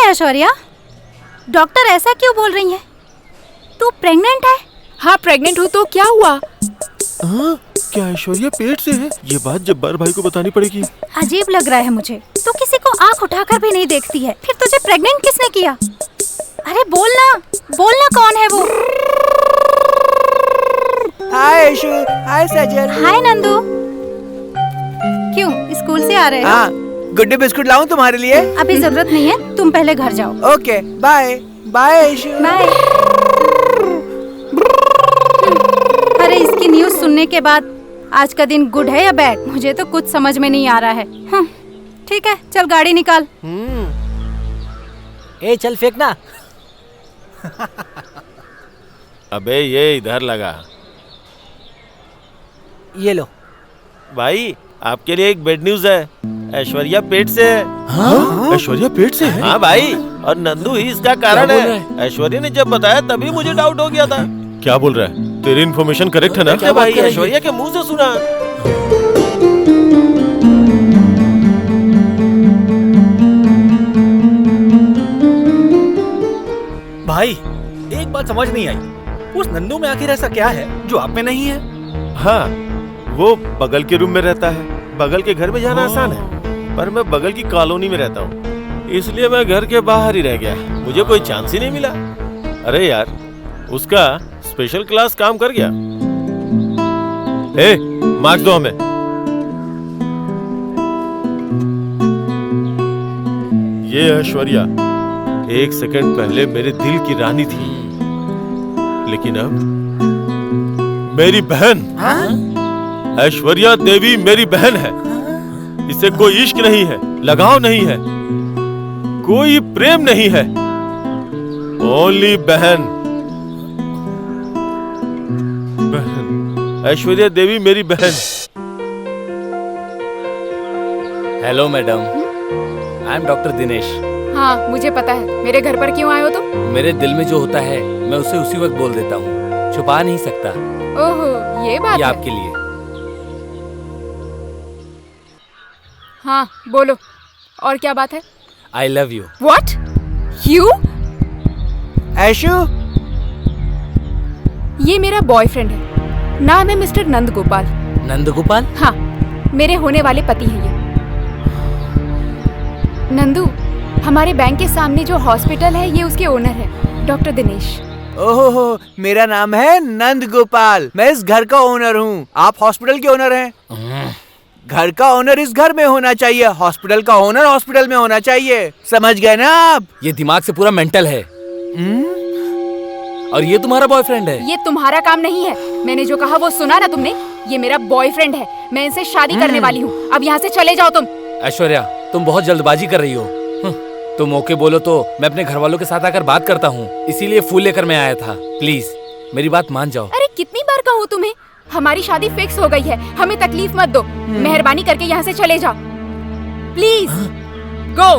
Aishwarya, doctor ऐसा क्यों बोल रही है? तू प्रेग्नेंट है? हाँ प्रेग्नेंट हूँ। तो क्या हुआ? क्या ऐश्वर्या पेट से है? ये बात जब्बार भाई को बतानी पड़ेगी। अजीब लग रहा है मुझे। तू किसी को आंख उठाकर भी नहीं देखती है, फिर तुझे प्रेग्नेंट किसने किया? अरे बोलना, बोलना कौन है वो? हाय ऐशु, हाय सजल। हाय नंदू। क्यों स्कूल से आ रहे हो? हाँ, गुड्डे बिस्कुट लाऊं तुम्हारे लिए? अभी जरूरत नहीं है, तुम पहले घर जाओ। Okay, bye bye ऐशु। बाय। अरे इसकी न्यूज़ सुनने के बाद आज का दिन गुड है या बैड, मुझे तो कुछ समझ में नहीं आ रहा है। ठीक है, चल गाड़ी निकाल। ए चल फेंकना। अबे ये इधर लगा। ये लो भाई आपके लिए एक बैड न्यूज है, ऐश्वर्या पेट से है। हाँ? ऐश्वर्या पेट से है? हाँ भाई, और नंदू ही इसका कारण है। ऐश्वर्या ने जब बताया तभी मुझे डाउट हो गया था। क्या बोल रहा है? तेरी इन्फॉर्मेशन करेक्ट है ना? क्या भाई, ऐश्वर्या के मुंह से सुना। भाई, एक बात समझ नहीं आई, उस नंदू में आखिर ऐसा क्या है जो आप में नहीं है? हाँ, वो बगल के रूम में रहता है। बगल के घर में जाना आसान है, पर मैं बगल की कॉलोनी में रहता हूँ, इसलिए मैं घर के बाहर ही रह गया। मुझे कोई चांस ही नहीं मिला। अरे यार, उसका स्पेशल क्लास काम कर गया। मार्क्स दो हमें। ये ऐश्वर्या एक सेकंड पहले मेरे दिल की रानी थी, लेकिन अब मेरी बहन। ऐश्वर्या देवी मेरी बहन है। इसे कोई इश्क नहीं है, लगाव नहीं है, कोई प्रेम नहीं है, ओनली बहन। बहन, ऐश्वर्या देवी मेरी बहन। Hello madam, I am doctor Dinesh. हाँ मुझे पता है। मेरे घर पर क्यों आए हो तुम? मेरे दिल में जो होता है मैं उसे उसी वक्त बोल देता हूँ, छुपा नहीं सकता। ओहो, ये बात ये है। आपके लिए। हाँ बोलो, और क्या बात है? I love you. What? You? ऐशु, ये मेरा बॉयफ्रेंड है, नाम है मिस्टर नंद गोपाल। नंद गोपाल? हाँ, मेरे होने वाले पति हैं ये। नंदू, हमारे बैंक के सामने जो हॉस्पिटल है ये उसके ओनर है, डॉक्टर दिनेश। ओहो, मेरा नाम है नंद गोपाल। मैं इस घर का ओनर हूँ। आप हॉस्पिटल के ओनर हैं। घर का ओनर इस घर में होना चाहिए, हॉस्पिटल का ओनर हॉस्पिटल में होना चाहिए। समझ गए ना आप? ये दिमाग से पूरा मेंटल है। और ये तुम्हारा बॉयफ्रेंड है? ये तुम्हारा काम नहीं है। मैंने जो कहा वो सुना ना तुमने? ये मेरा बॉयफ्रेंड है, मैं इनसे शादी करने वाली हूँ। अब यहाँ से चले जाओ तुम। ऐश्वर्या, तुम बहुत जल्दबाजी कर रही हो। तुम ओके बोलो तो मैं अपने घर वालों के साथ आकर बात करता हूँ, इसीलिए फूल लेकर मैं आया था। प्लीज मेरी बात मान जाओ। अरे कितनी बार कहूँ तुम्हें, हमारी शादी फिक्स हो गई है, हमें तकलीफ मत दो। मेहरबानी करके यहाँ से चले जाओ प्लीज। गो।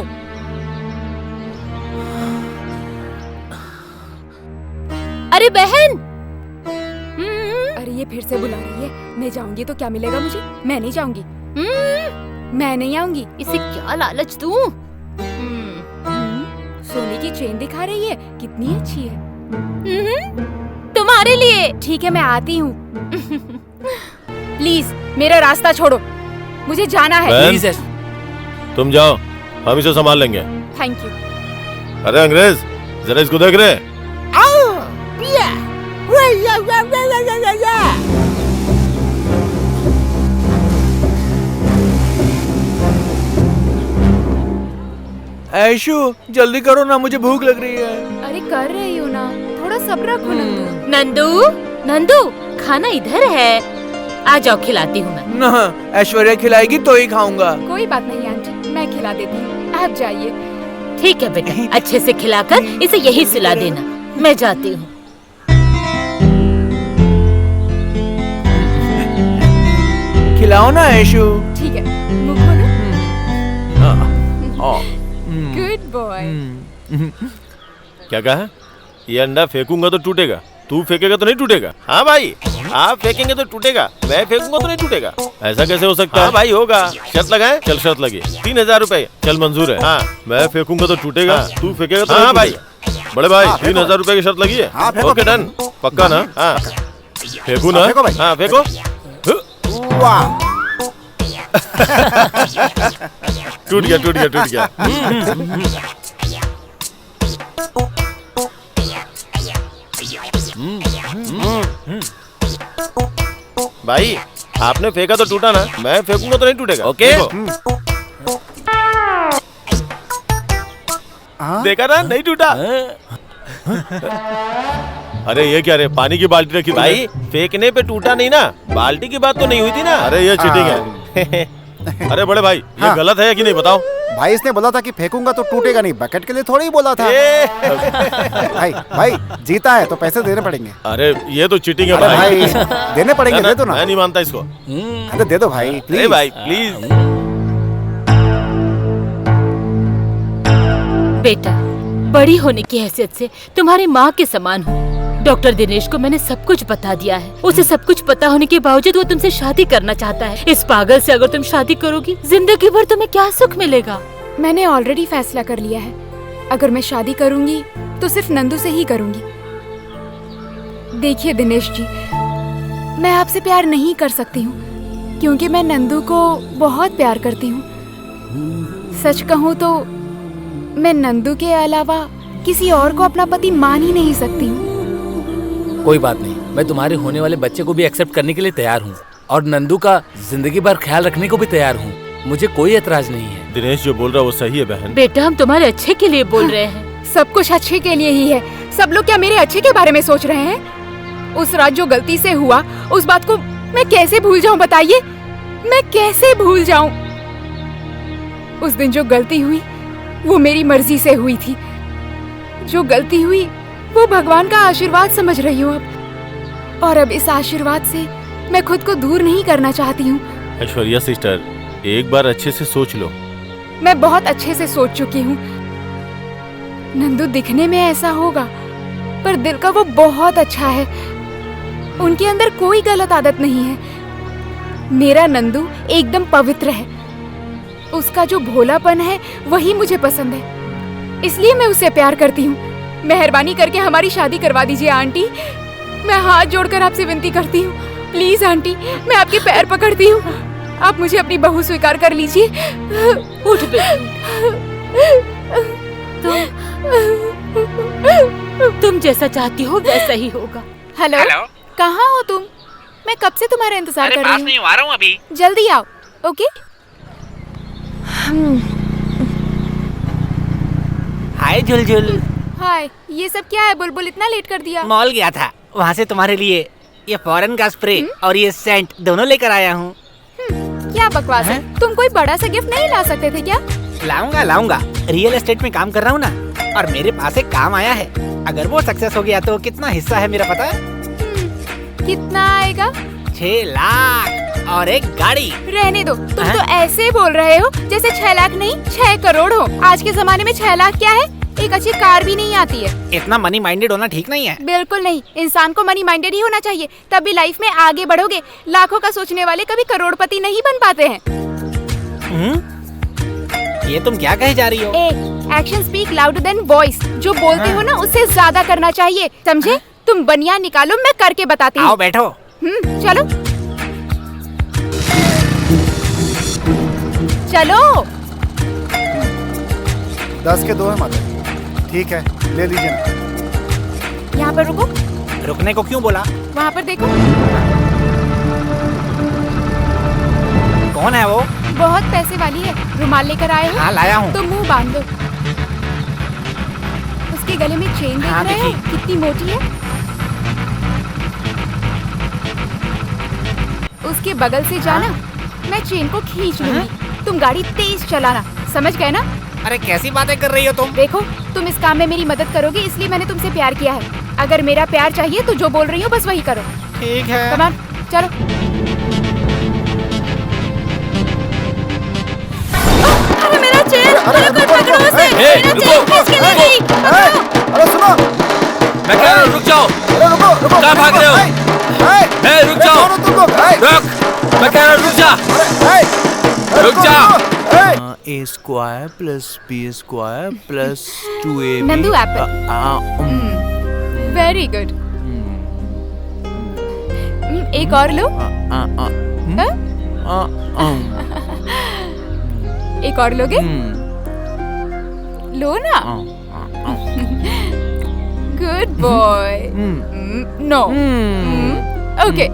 अरे बहन, अरे ये फिर से बुला रही है। मैं जाऊंगी तो क्या मिलेगा मुझे? मैं नहीं जाऊंगी। मैं नहीं आऊंगी। इसे क्या लालच दूं? सोने की चेन दिखा रही है, कितनी अच्छी है। तुम्हारे लिए। ठीक है मैं आती हूँ। प्लीज मेरा रास्ता छोड़ो, मुझे जाना है। बहन, प्लीज तुम जाओ, हम इसे संभाल लेंगे। Thank you. अरे अंग्रेज, जरा इसको देख रहे। ऐशु, जल्दी करो ना, मुझे भूख लग रही है। अरे कर रही हूँ ना, थोड़ा सब्र रखो नंदू। नंदू, नंदू, खाना इधर है, आ जाओ खिलाती हूँ मैं। ना, ऐश्वर्या खिलाएगी तो ही खाऊंगा। कोई बात नहीं आंटी, मैं खिला देती हूँ, आप जाइए। ठीक है बेटा, अच्छे से खिलाकर इसे यही सिला देना। मैं जाती हूँ। खिलाओ ना ऐशु। ठीक है, मुंह खोलो। Good boy. क्या कहा? ये अंडा फेंकूंगा तो टूटेगा, तू फेंकेगा तो नहीं टूटेगा। हाँ भाई। आप फेंकेंगे तो टूटेगा, मैं फेंकूंगा तो नहीं टूटेगा। ऐसा कैसे हो सकता है? भाई होगा। शर्त लगाए? चल शर्त लगी। 3000 रुपए। चल मंजूर है। हाँ, मैं फेंकूंगा तो टूटेगा, तू फेंकेगा तो हाँ भाई। बड़े भाई 3000 रुपए की शर्त लगी है। ओके डन, पक्का ना? हाँ फेंकू ना? हाँ फेंको। टूट गया टूट गया टूट गया। भाई आपने फेंका तो टूटा ना, मैं फेंकूंगा तो नहीं टूटेगा। ओके देखा ना, नहीं टूटा। अरे ये क्या रे, पानी की बाल्टी रखी भाई, फेंकने पे टूटा नहीं ना, बाल्टी की बात तो नहीं हुई थी ना। अरे ये चीटिंग है। अरे बड़े भाई ये गलत है कि नहीं बताओ? भाई इसने बोला था कि फेंकूंगा तो टूटेगा नहीं, बकेट के लिए थोड़ी ही बोला था। भाई जीता है तो पैसे देने पड़ेंगे। अरे ये तो चीटिंग है अरे भाई। भाई देने पड़ेंगे, दे दो ना। मैं नहीं मानता इसको। अरे दे दो भाई अरे प्लीज। भाई प्लीज। बेटा, बड़ी होने की हैसियत से तुम्हारी माँ के समान हूँ। डॉक्टर दिनेश को मैंने सब कुछ बता दिया है। उसे सब कुछ पता होने के बावजूद वो तुमसे शादी करना चाहता है। इस पागल से अगर तुम शादी करोगी, जिंदगी भर तुम्हें क्या सुख मिलेगा? मैंने ऑलरेडी फैसला कर लिया है। अगर मैं शादी करूंगी तो सिर्फ नंदू से ही करूंगी। देखिए दिनेश जी, मैं आपसे प्यार नहीं कर सकती हूँ क्योंकि मैं नंदू को बहुत प्यार करती हूँ। सच कहूँ तो मैं नंदू के अलावा किसी और को अपना पति मान ही नहीं सकती हूँ। कोई बात नहीं, मैं तुम्हारे होने वाले बच्चे को भी एक्सेप्ट करने के लिए तैयार हूँ और नंदू का जिंदगी भर ख्याल रखने को भी तैयार हूँ। मुझे कोई एतराज नहीं है। दिनेश जो बोल रहा है वो सही है बहन। बेटा, हम तुम्हारे अच्छे के लिए बोल रहे हैं। सब कुछ अच्छे के लिए ही है। सब लोग क्या मेरे अच्छे के बारे में सोच रहे हैं? उस रात जो गलती से हुआ, उस बात को मैं कैसे भूल जाऊं बताइए? मैं कैसे भूल जाऊं? उस दिन जो गलती हुई वो मेरी मर्जी से हुई थी। जो गलती हुई वो भगवान का आशीर्वाद समझ रही हूँ अब। और अब इस आशीर्वाद से मैं खुद को दूर नहीं करना चाहती हूँ। ऐश्वर्या सिस्टर, एक बार अच्छे से सोच लो। मैं बहुत अच्छे से सोच चुकी हूँ। नंदू दिखने में ऐसा होगा पर दिल का वो बहुत अच्छा है। उनके अंदर कोई गलत आदत नहीं है। मेरा नंदू एकदम पवित्र है। उसका जो भोलापन है वही मुझे पसंद है, इसलिए मैं उससे प्यार करती हूँ। मेहरबानी करके हमारी शादी करवा दीजिए आंटी। मैं हाथ जोड़कर आपसे विनती करती हूँ, प्लीज आंटी, मैं आपके पैर पकड़ती हूँ। आप मुझे अपनी बहू स्वीकार कर लीजिए। उठ तुम जैसा चाहती हो वैसा ही होगा। हेलो, कहाँ हो तुम? मैं कब से तुम्हारा इंतजार कर रही हूँ। आ रहा हूँ अभी। जल्दी आओ। ओके। हाय झुलझुल। हाय, ये सब क्या है? बुलबुल इतना लेट कर दिया। मॉल गया था, वहाँ से तुम्हारे लिए ये फॉरेन का स्प्रे और ये सेंट दोनों लेकर आया हूँ। क्या बकवास है? तुम कोई बड़ा सा गिफ्ट नहीं ला सकते थे क्या? लाऊंगा। रियल एस्टेट में काम कर रहा हूँ ना, और मेरे पास एक काम आया है। अगर वो सक्सेस हो गया तो कितना हिस्सा है मेरा पता है? कितना आएगा? 6 लाख और एक गाड़ी। रहने दो, तुम तो ऐसे बोल रहे हो जैसे 6 लाख नहीं 6 करोड़ हो। आज के जमाने में 6 लाख क्या है? एक अच्छी कार भी नहीं आती है। इतना मनी माइंडेड होना ठीक नहीं है। बिल्कुल नहीं, इंसान को मनी माइंडेड ही होना चाहिए, तभी लाइफ में आगे बढ़ोगे। लाखों का सोचने वाले कभी करोड़पति नहीं बन पाते हैं। ये तुम क्या कहे जा रही हो? Action speak louder than voice. जो बोलते हो ना उससे ज्यादा करना चाहिए, समझे? तुम बनियान निकालो, मैं करके बताती हूँ। आओ बैठो। चलो चलो। 10 के 2 है माता। ठीक है, ले लीजिए ना। यहाँ पर रुको। रुकने को क्यों बोला? वहाँ पर देखो। कौन है वो? बहुत पैसे वाली है। रुमाल लेकर आए हो? हाँ लाया हूँ। तो मुंह बांध दो। उसके गले में चेन देख रहे हो? कितनी मोटी है। उसके बगल से जाना, मैं चेन को खींच लूंगी। तुम गाड़ी तेज चलाना, समझ गए ना? अरे कैसी बातें कर रही हो तुम? देखो, तुम इस काम में मेरी मदद करोगे, इसलिए मैंने तुमसे प्यार किया है। अगर मेरा प्यार चाहिए तो जो बोल रही हो बस वही करो। ठीक है। कम ऑन, चलो। अरे मेरा चेन! अरे कोई पकड़ो उसे! मेरा चेन खींच के ले गई! अरे सुनो, मैं कह रहा हूँ रुक जाओ। अरे रुको। कहाँ भाग रहे हो? रुक जाओ, रुक, मैं कह रहा हूँ रुक जा, रुक जा। A square plus B square plus 2AB। Nandu Apple. Very good. एक और लो। एक और लोगे? लो ना। Good boy. नो। ओके।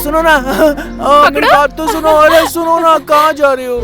सुनो ना, मेरी बात तो सुनो। अरे सुनो ना, कहाँ जा रहे हो?